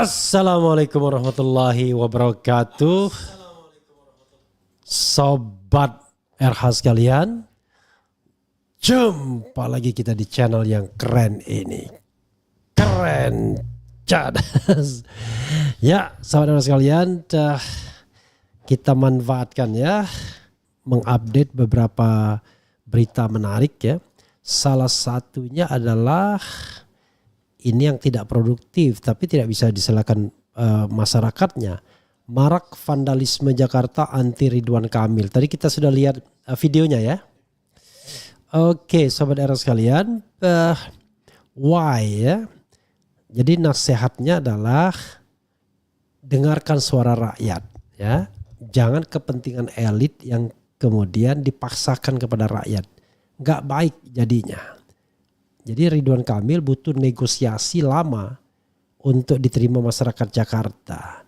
Assalamualaikum warahmatullahi wabarakatuh. Sobat RH sekalian, jumpa lagi kita di channel yang keren ini. Keren cadas. Ya, sobat RH sekalian, kita manfaatkan ya, mengupdate beberapa berita menarik ya. Salah satunya adalah ini yang tidak produktif tapi tidak bisa disalahkan masyarakatnya. Marak vandalisme Jakarta anti Ridwan Kamil. Tadi kita sudah lihat videonya ya. Oke, sobat RH sekalian, why ya? Jadi nasihatnya adalah dengarkan suara rakyat ya. Jangan kepentingan elit yang kemudian dipaksakan kepada rakyat. Nggak baik jadinya. Jadi Ridwan Kamil butuh negosiasi lama untuk diterima masyarakat Jakarta.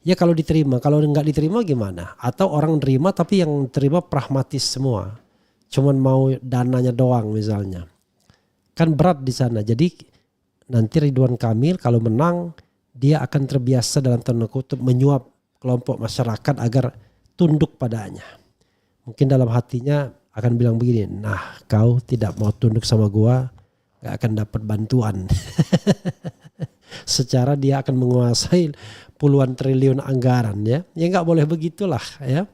Ya kalau diterima, kalau nggak diterima gimana? Atau orang terima tapi yang terima pragmatis semua. Cuman mau dananya doang misalnya. Kan berat di sana. Jadi nanti Ridwan Kamil kalau menang dia akan terbiasa dalam tanda kutip menyuap kelompok masyarakat agar tunduk padanya. Mungkin dalam hatinya akan bilang begini, nah kau tidak mau tunduk sama gua, gak akan dapat bantuan. Secara dia akan menguasai puluhan triliun anggaran ya. Ya gak boleh begitulah ya.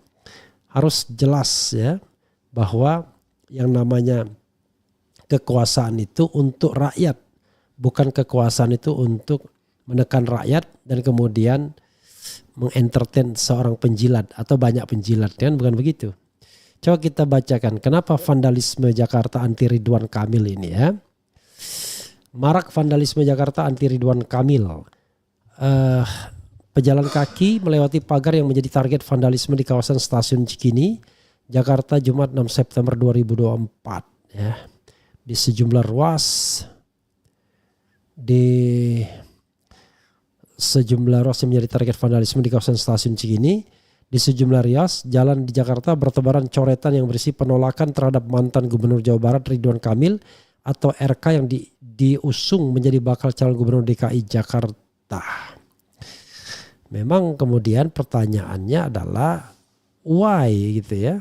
Harus jelas ya bahwa yang namanya kekuasaan itu untuk rakyat. Bukan kekuasaan itu untuk menekan rakyat dan kemudian mengentertain seorang penjilat atau banyak penjilat kan, bukan begitu. Coba kita bacakan kenapa vandalisme Jakarta anti Ridwan Kamil ini ya. Marak vandalisme Jakarta anti Ridwan Kamil. Pejalan kaki melewati pagar yang menjadi target vandalisme di kawasan Stasiun Cikini, Jakarta Jumat 6 September 2024 ya. Di sejumlah ruas yang menjadi target vandalisme di kawasan Stasiun Cikini. Di sejumlah ruas jalan di Jakarta bertebaran coretan yang berisi penolakan terhadap mantan Gubernur Jawa Barat Ridwan Kamil atau RK yang diusung menjadi bakal calon Gubernur DKI Jakarta. Memang kemudian pertanyaannya adalah why gitu ya.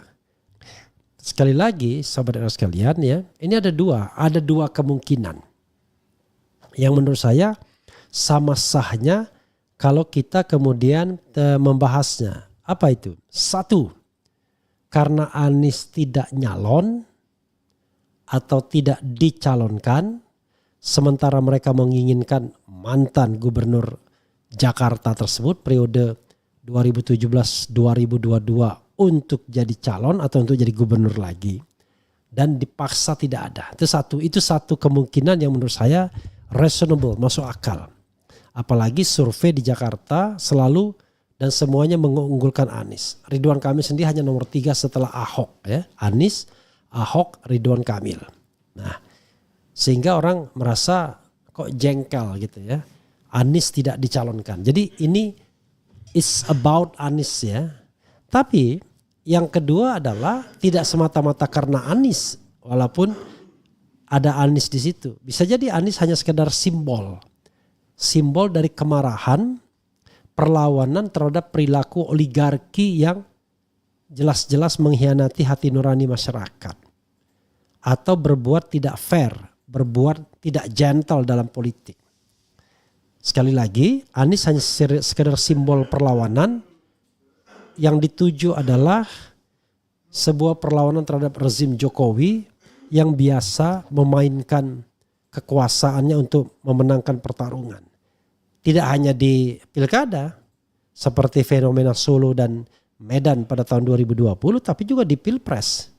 Sekali lagi sobat RH sekalian ya, ini ada dua kemungkinan yang menurut saya sama sahnya kalau kita kemudian membahasnya. Apa itu? Satu, karena Anies tidak nyalon atau tidak dicalonkan, sementara mereka menginginkan mantan gubernur Jakarta tersebut periode 2017-2022 untuk jadi calon atau untuk jadi gubernur lagi, dan dipaksa tidak ada. Itu satu kemungkinan yang menurut saya reasonable, masuk akal. Apalagi survei di Jakarta selalu dan semuanya mengunggulkan Anies. Ridwan Kamil sendiri hanya nomor 3 setelah Ahok ya. Anies, Ahok, Ridwan Kamil. Nah, sehingga orang merasa kok jengkel gitu ya. Anies tidak dicalonkan. Jadi ini is about Anies ya. Tapi yang kedua adalah tidak semata-mata karena Anies, walaupun ada Anies di situ. Bisa jadi Anies hanya sekedar simbol dari kemarahan, perlawanan terhadap perilaku oligarki yang jelas-jelas mengkhianati hati nurani masyarakat. Atau berbuat tidak fair, berbuat tidak gentle dalam politik. Sekali lagi, Anies hanya sekedar simbol perlawanan yang dituju adalah sebuah perlawanan terhadap rezim Jokowi yang biasa memainkan kekuasaannya untuk memenangkan pertarungan. Tidak hanya di pilkada seperti fenomena Solo dan Medan pada tahun 2020, tapi juga di pilpres.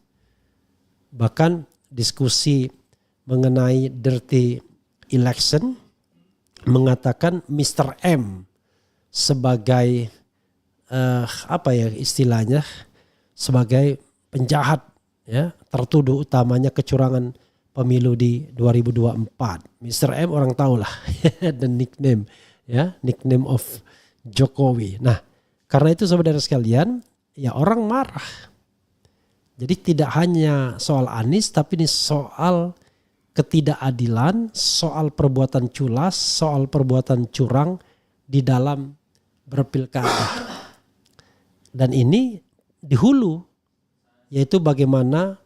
Bahkan diskusi mengenai dirty election mengatakan Mr. M sebagai istilahnya sebagai penjahat ya, tertuduh utamanya kecurangan pemilu di 2024. Mr. M orang tahu lah dan nickname of Jokowi. Nah, karena itu saudara sekalian, ya orang marah. Jadi tidak hanya soal Anies, tapi ini soal ketidakadilan, soal perbuatan culas, soal perbuatan curang di dalam berpilkada. Dan ini di hulu, yaitu bagaimana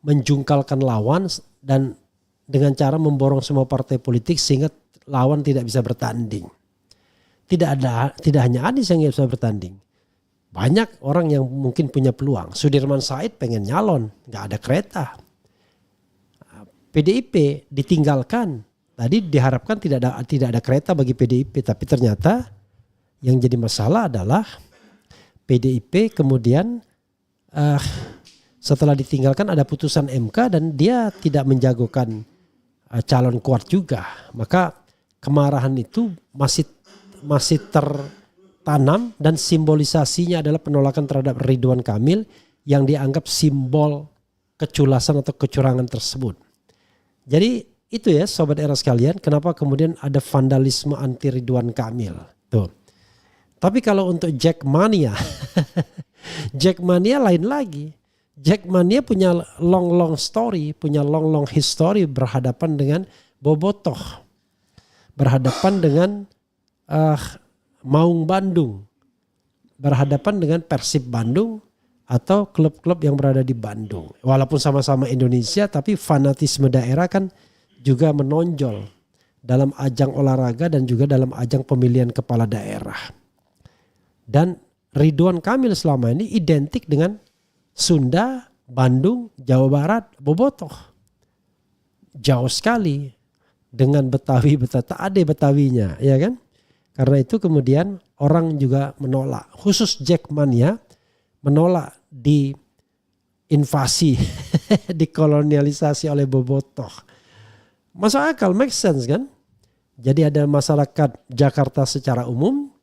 menjungkalkan lawan dan dengan cara memborong semua partai politik sehingga lawan tidak bisa bertanding. Tidak hanya Anies yang bisa bertanding. Banyak orang yang mungkin punya peluang. Sudirman Said pengen nyalon, nggak ada kereta. PDIP ditinggalkan. Tadi diharapkan tidak ada kereta bagi PDIP, tapi ternyata yang jadi masalah adalah PDIP kemudian setelah ditinggalkan ada putusan MK dan dia tidak menjagokan calon kuat juga. Maka kemarahan itu masih tertanam dan simbolisasinya adalah penolakan terhadap Ridwan Kamil yang dianggap simbol keculasan atau kecurangan tersebut. Jadi itu ya Sobat Era sekalian, kenapa kemudian ada vandalisme anti Ridwan Kamil. Tuh. Tapi kalau untuk Jackmania, Jackmania lain lagi. Jackmania punya long story, punya long history berhadapan dengan Bobotoh. Berhadapan dengan Maung Bandung. Berhadapan dengan Persib Bandung atau klub-klub yang berada di Bandung. Walaupun sama-sama Indonesia, tapi fanatisme daerah kan juga menonjol dalam ajang olahraga dan juga dalam ajang pemilihan kepala daerah. Dan Ridwan Kamil selama ini identik dengan Sunda, Bandung, Jawa Barat, Bobotoh. Jauh sekali dengan Betawi, tak ada Betawinya, ya kan? Karena itu kemudian orang juga menolak, khusus Jackmania menolak diinvasi, dikolonialisasi oleh Bobotoh. Masuk akal, make sense kan? Jadi ada masyarakat Jakarta secara umum.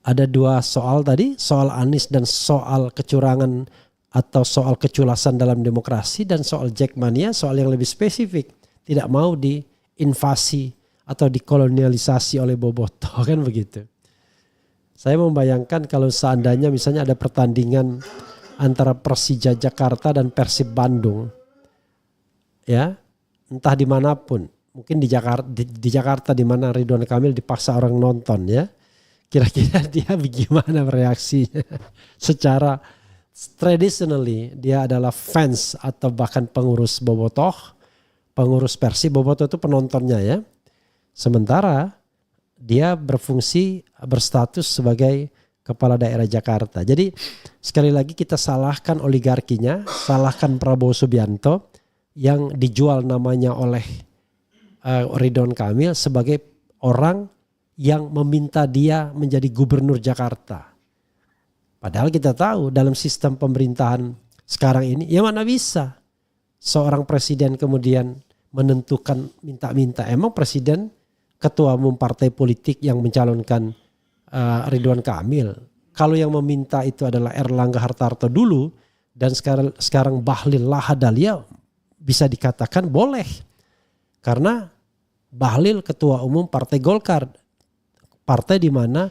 Ada dua soal tadi, soal Anies dan soal kecurangan atau soal keculasan dalam demokrasi, dan soal Jackmania, soal yang lebih spesifik, tidak mau diinvasi atau dikolonialisasi oleh Bobotoh, kan begitu. Saya membayangkan kalau seandainya misalnya ada pertandingan antara Persija Jakarta dan Persib Bandung, ya entah dimanapun, mungkin di Jakarta di mana Ridwan Kamil dipaksa orang nonton, ya. Kira-kira dia bagaimana reaksinya? Secara traditionally dia adalah fans atau bahkan pengurus Bobotoh, pengurus Persib. Bobotoh itu penontonnya, ya. Sementara dia berstatus sebagai kepala daerah Jakarta. Jadi sekali lagi kita salahkan oligarkinya, salahkan Prabowo Subianto yang dijual namanya oleh Ridwan Kamil sebagai orang yang meminta dia menjadi gubernur Jakarta. Padahal kita tahu dalam sistem pemerintahan sekarang ini, ya mana bisa seorang presiden kemudian menentukan minta-minta. Emang presiden ketua umum partai politik yang mencalonkan Ridwan Kamil. Kalau yang meminta itu adalah Erlangga Hartarto dulu dan sekarang Bahlil Lahadalia, bisa dikatakan boleh. Karena Bahlil ketua umum Partai Golkar, partai di mana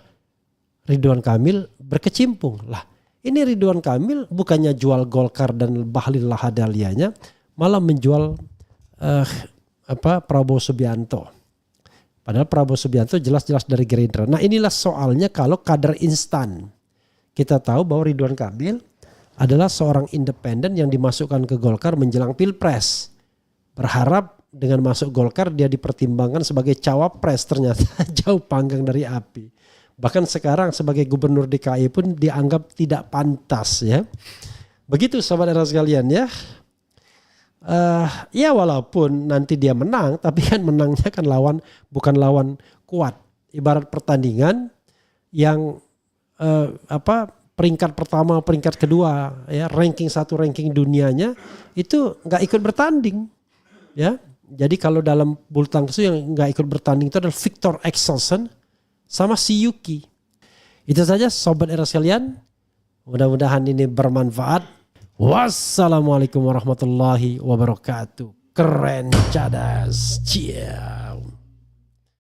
Ridwan Kamil berkecimpung. Lah, ini Ridwan Kamil bukannya jual Golkar dan Bahlil Lahadalianya, malah menjual Prabowo Subianto. Padahal Prabowo Subianto jelas-jelas dari Gerindra. Nah, inilah soalnya kalau kader instan. Kita tahu bahwa Ridwan Kamil adalah seorang independen yang dimasukkan ke Golkar menjelang Pilpres. Berharap dengan masuk Golkar dia dipertimbangkan sebagai cawapres, ternyata jauh panggang dari api. Bahkan sekarang sebagai gubernur DKI pun dianggap tidak pantas, ya. Begitu Sobat Era sekalian, ya. Ya walaupun nanti dia menang, tapi kan menangnya kan bukan lawan kuat. Ibarat pertandingan yang peringkat pertama, peringkat kedua, ya ranking 1 ranking dunianya itu nggak ikut bertanding, ya. Jadi kalau dalam bulu tangkis yang nggak ikut bertanding itu adalah Victor Axelsen sama si Yuki. Itu saja Sobat Era sekalian. Mudah-mudahan ini bermanfaat. Wassalamualaikum warahmatullahi wabarakatuh. Keren cadas. Cia.